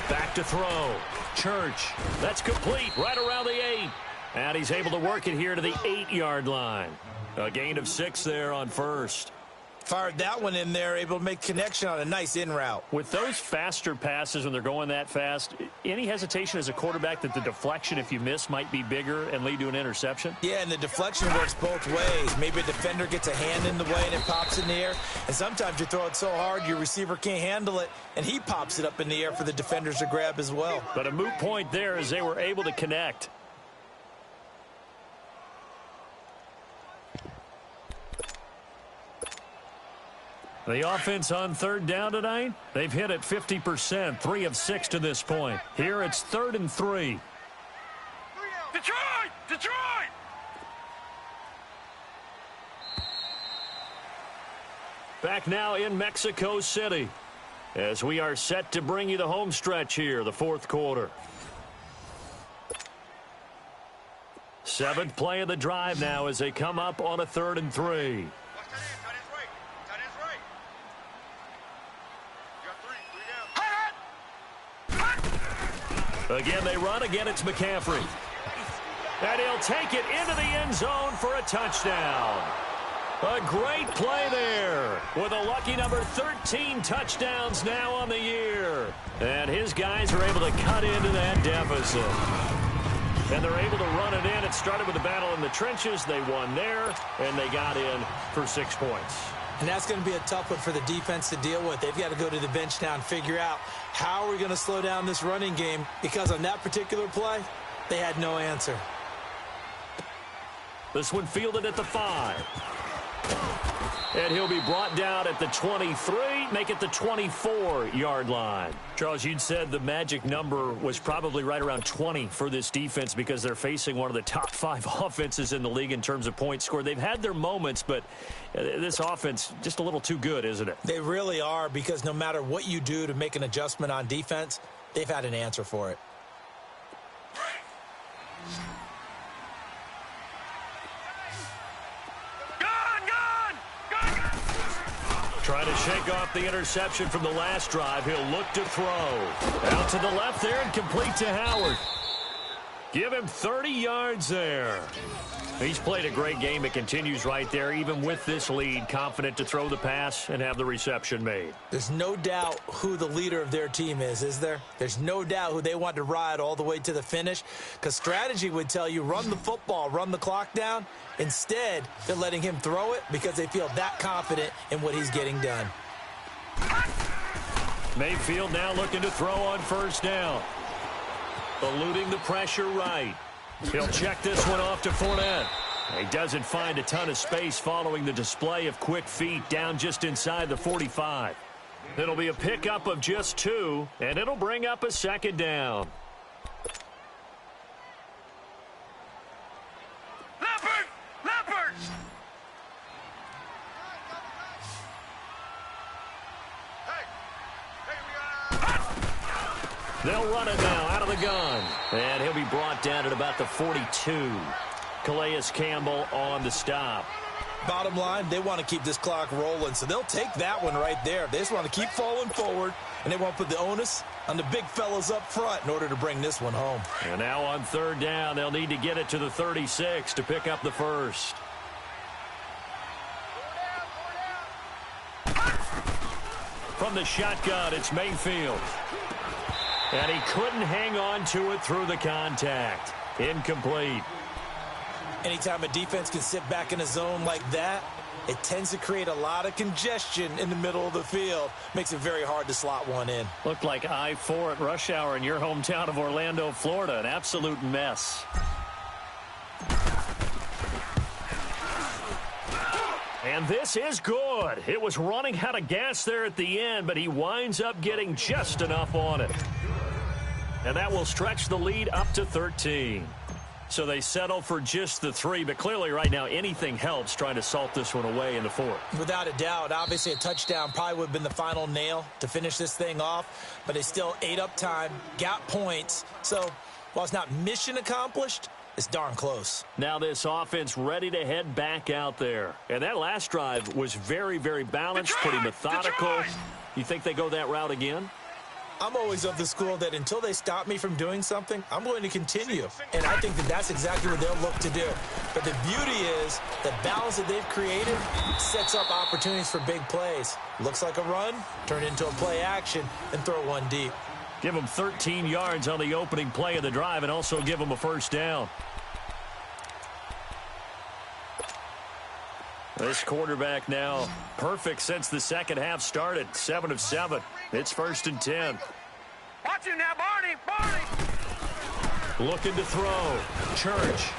Back to throw. Church. That's complete right around the 8. And he's able to work it here to the 8-yard line. A gain of 6 there on 1st. Fired that one in there, able to make connection on a nice in route. With those faster passes when they're going that fast, any hesitation as a quarterback that the deflection, if you miss, might be bigger and lead to an interception? Yeah, and the deflection works both ways. Maybe a defender gets a hand in the way and it pops in the air. And sometimes you throw it so hard your receiver can't handle it, and he pops it up in the air for the defenders to grab as well. But a moot point there as they were able to connect. The offense on 3rd down tonight, they've hit it 50%, 3 of 6 to this point. Here it's 3rd and 3. Detroit! Detroit! Back now in Mexico City. as we are set to bring you the home stretch here, the fourth quarter. Seventh play of the drive now as they come up on a 3rd and 3. Again, they run. Again, it's McCaffrey. And he'll take it into the end zone for a touchdown. A great play there with a lucky number 13 touchdowns now on the year. And his guys are able to cut into that deficit. And they're able to run it in. It started with a battle in the trenches. They won there, and they got in for 6 points. And that's going to be a tough one for the defense to deal with. They've got to go to the bench now and figure out how are we going to slow down this running game, because on that particular play, they had no answer. This one fielded at the 5. And he'll be brought down at the 23, make it the 24-yard line. Charles, you'd said the magic number was probably right around 20 for this defense because they're facing one of the top 5 offenses in the league in terms of points scored. They've had their moments, but this offense just a little too good, isn't it? They really are, because no matter what you do to make an adjustment on defense, they've had an answer for it. Trying to shake off the interception from the last drive. He'll look to throw. Out to the left there and complete to Howard. Give him 30 yards there. He's played a great game. It continues right there, even with this lead, confident to throw the pass and have the reception made. There's no doubt who the leader of their team is there? There's no doubt who they want to ride all the way to the finish, because strategy would tell you run the football, run the clock down. Instead, they're letting him throw it because they feel that confident in what he's getting done. Mayfield now looking to throw on first down. Eluding the pressure right. He'll check this one off to Fournette. He doesn't find a ton of space following the display of quick feet down just inside the 45. It'll be a pickup of just 2, and it'll bring up a 2nd down. Leopard! They'll run it now out of the gun. And he'll be brought down at about the 42. Calais Campbell on the stop. Bottom line, they want to keep this clock rolling, so they'll take that one right there. They just want to keep falling forward, and they want to put the onus on the big fellas up front in order to bring this one home. And now on 3rd down, they'll need to get it to the 36 to pick up the first. From the shotgun, it's Mayfield. And he couldn't hang on to it through the contact. Incomplete. Anytime a defense can sit back in a zone like that, it tends to create a lot of congestion in the middle of the field. Makes it very hard to slot one in. Looked like I-4 at rush hour in your hometown of Orlando, Florida. An absolute mess. And this is good. It was running out of gas there at the end, but he winds up getting just enough on it. And that will stretch the lead up to 13. So they settle for just the 3, but clearly right now anything helps trying to salt this one away in the 4th. Without a doubt, obviously a touchdown probably would have been the final nail to finish this thing off, but they still ate up time, got points. So while it's not mission accomplished, it's darn close. Now this offense ready to head back out there. And that last drive was very, very balanced, pretty methodical. You think they go that route again? I'm always of the school that until they stop me from doing something, I'm going to continue. And I think that that's exactly what they'll look to do. But the beauty is the balance that they've created sets up opportunities for big plays. Looks like a run, turn into a play action, and throw one deep. Give them 13 yards on the opening play of the drive and also give them a first down. This quarterback now perfect since the second half started. 7 of 7. It's 1st and 10. Watch him now, Barney! Looking to throw. Church.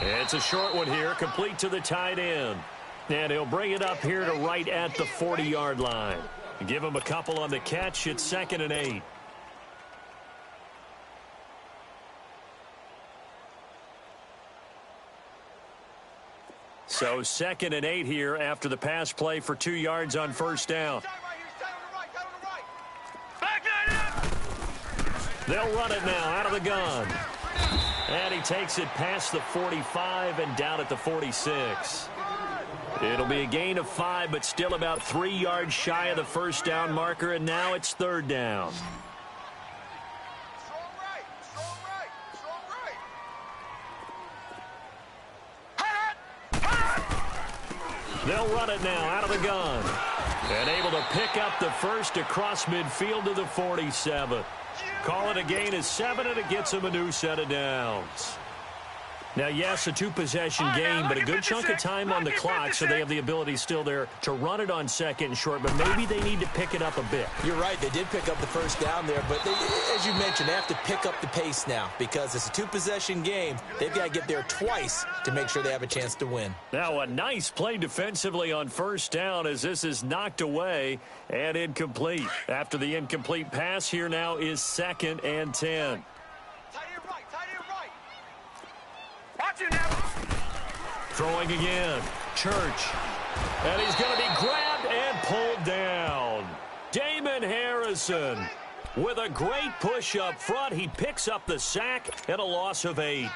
It's a short one here, complete to the tight end. And he'll bring it up here to right at the 40-yard line. Give him a couple on the catch. It's 2nd and 8. So 2nd and 8 here after the pass play for 2 yards on first down. They'll run it now out of the gun. And he takes it past the 45 and down at the 46. It'll be a gain of 5, but still about 3 yards shy of the first down marker, and now it's third down. They'll run it now out of the gun. And able to pick up the first across midfield to the 47. Call it a gain of 7, and it gets him a new set of downs. Now, yes, a two-possession game, but a good chunk of time on the clock, so they have the ability still there to run it on second and short, but maybe they need to pick it up a bit. You're right. They did pick up the first down there, but they, as you mentioned, they have to pick up the pace now because it's a two-possession game. They've got to get there twice to make sure they have a chance to win. Now, a nice play defensively on first down as this is knocked away and incomplete. After the incomplete pass, here now is 2nd and 10. Throwing again. Church. And he's going to be grabbed and pulled down. Damon Harrison with a great push up front. He picks up the sack and a loss of 8.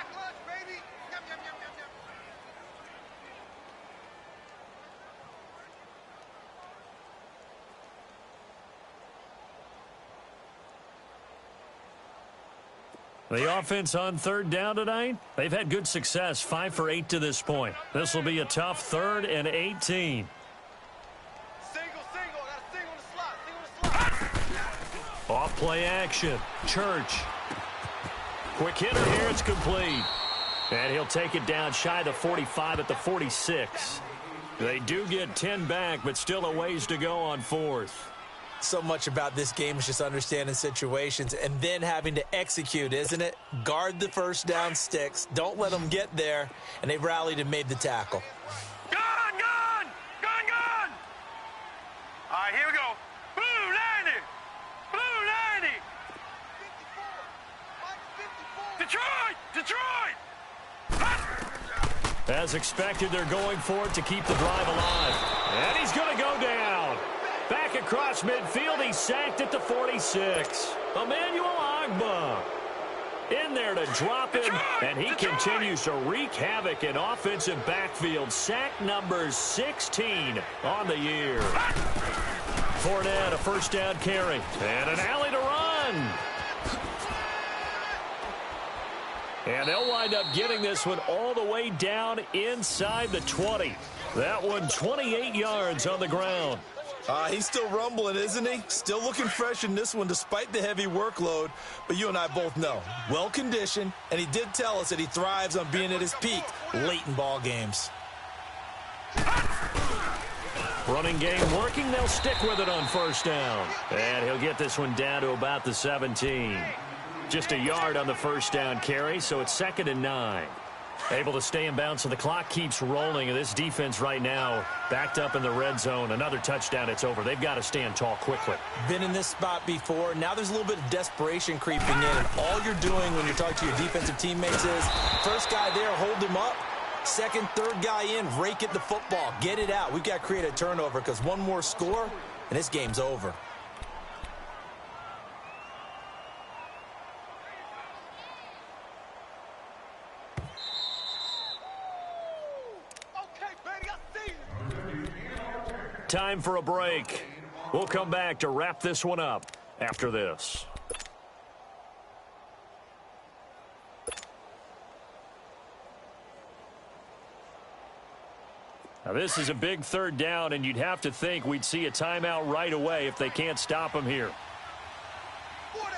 The offense on third down tonight, they've had good success, 5 for 8 to this point. This will be a tough 3rd and 18. Single, got a single in the slot. Off play action. Church. Quick hitter here, it's complete. And he'll take it down shy of the 45 at the 46. They do get 10 back, but still a ways to go on 4th. So much about this game is just understanding situations and then having to execute, isn't it? Guard the first down sticks. Don't let them get there. And they rallied and made the tackle. Gun! All right, here we go. Blue 90! Blue 90! Detroit! As expected, they're going for it to keep the drive alive. And he's going to go down. Back across midfield, he's sacked at the 46. Emmanuel Agba in there to drop him, and he continues to wreak havoc in offensive backfield. Sack number 16 on the year. Fournette, a first down carry, and an alley to run. And they'll wind up getting this one all the way down inside the 20. That one 28 yards on the ground. He's still rumbling, isn't he? Still looking fresh in this one despite the heavy workload. But you and I both know, well-conditioned, and he did tell us that he thrives on being at his peak late in ball games. Running game working. They'll stick with it on first down. And he'll get this one down to about the 17. Just a yard on the first down carry, so it's 2nd and 9. Able to stay in bounds, so the clock keeps rolling. And this defense right now backed up in the red zone. Another touchdown, it's over. They've got to stand tall quickly. Been in this spot before. Now there's a little bit of desperation creeping in. And all you're doing when you're talking to your defensive teammates is, first guy there, hold him up. Second, third guy in, rake at the football. Get it out. We've got to create a turnover because one more score, and this game's over. Time for a break. We'll come back to wrap this one up after this. Now, this is a big third down, and you'd have to think we'd see a timeout right away if they can't stop him here. 4 down,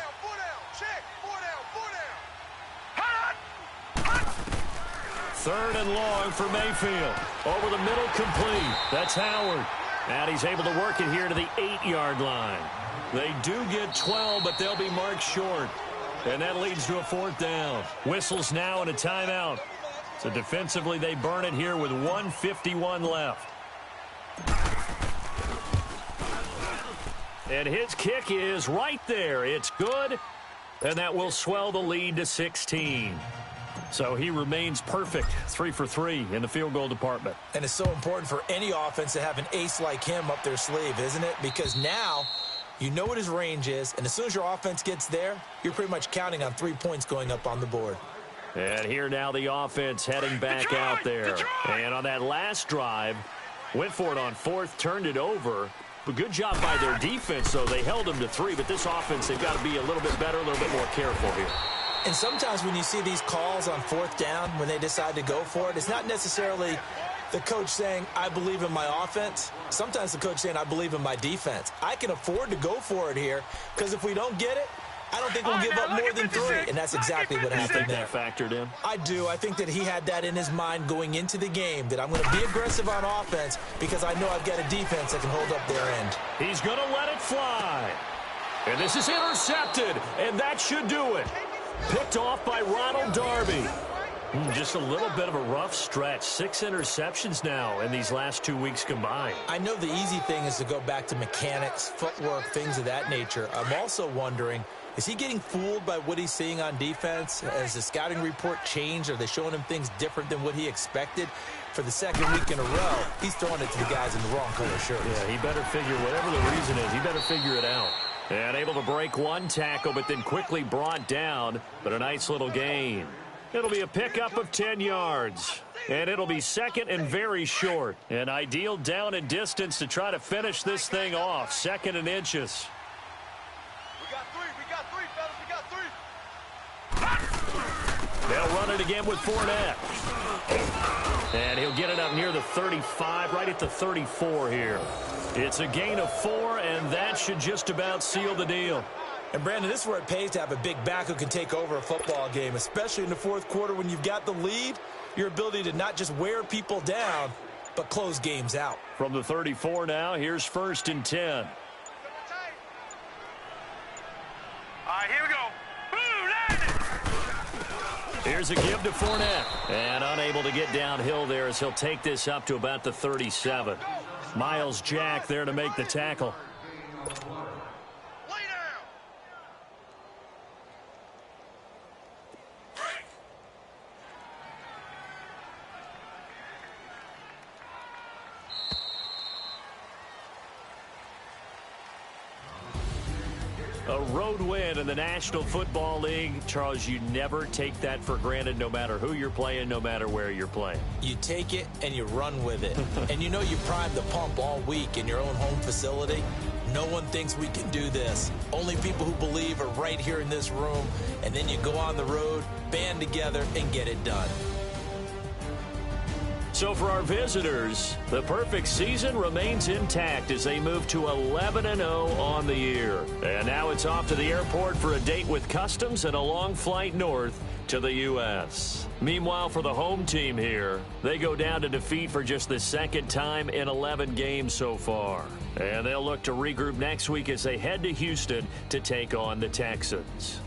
check, 4 down. Hot! 3rd and long for Mayfield. Over the middle, complete. That's Howard. And he's able to work it here to the 8-yard line. They do get 12, but they'll be marked short. And that leads to a 4th down. Whistles now and a timeout. So defensively, they burn it here with 1:51 left. And his kick is right there. It's good. And that will swell the lead to 16. So he remains perfect, 3 for 3 in the field goal department. And it's so important for any offense to have an ace like him up their sleeve, isn't it? Because now You know what his range is, and as soon as your offense gets there, you're pretty much counting on 3 points going up on the board. And here now the offense heading back out there. And on that last drive, went for it on fourth, turned it over. But good job by their defense, though. They held them to 3, but this offense, they've got to be a little bit better, a little bit more careful here. And sometimes when you see these calls on fourth down, when they decide to go for it, it's not necessarily the coach saying, I believe in my offense. Sometimes the coach saying, I believe in my defense. I can afford to go for it here because if we don't get it, I don't think we'll give up more than 3. And that's exactly what happened there. You think that factored in? I do. I think that he had that in his mind going into the game, that I'm going to be aggressive on offense because I know I've got a defense that can hold up their end. He's going to let it fly. And this is intercepted, and that should do it. Picked off by Ronald Darby. Just a little bit of a rough stretch. 6 interceptions now in these last 2 weeks combined. I know the easy thing is to go back to mechanics, footwork, things of that nature. I'm also wondering, is he getting fooled by what he's seeing on defense? Has the scouting report changed? Are they showing him things different than what he expected? For the second week in a row, he's throwing it to the guys in the wrong color shirts. Yeah, he better figure, whatever the reason is, he better figure it out. And able to break one tackle, but then quickly brought down. But a nice little gain. It'll be a pickup of 10 yards. And it'll be second and very short. An ideal down and distance to try to finish this thing off. 2nd and inches. We got 3, fellas, we got 3. They'll run it again with Fournette. And he'll get it up near the 35, right at the 34 here. It's a gain of 4, and that should just about seal the deal. And, Brandon, this is where it pays to have a big back who can take over a football game, especially in the fourth quarter when you've got the lead, your ability to not just wear people down, but close games out. From the 34 now, here's 1st and 10. All right, here we go. Here's a give to Fournette. And unable to get downhill there as he'll take this up to about the 37. Miles Jack there to make the tackle. A road win in the National Football League. Charles, you never take that for granted no matter who you're playing, no matter where you're playing. You take it and you run with it. And you know you primed the pump all week in your own home facility. No one thinks we can do this. Only people who believe are right here in this room. And then you go on the road, band together, and get it done. So for our visitors, the perfect season remains intact as they move to 11-0 on the year. And now it's off to the airport for a date with Customs and a long flight north to the U.S. Meanwhile, for the home team here, they go down to defeat for just the 2nd time in 11 games so far. And they'll look to regroup next week as they head to Houston to take on the Texans.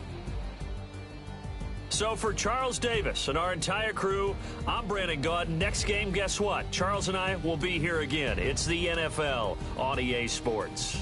So for Charles Davis and our entire crew, I'm Brandon Gaudin. Next game, guess what? Charles and I will be here again. It's the NFL on EA Sports.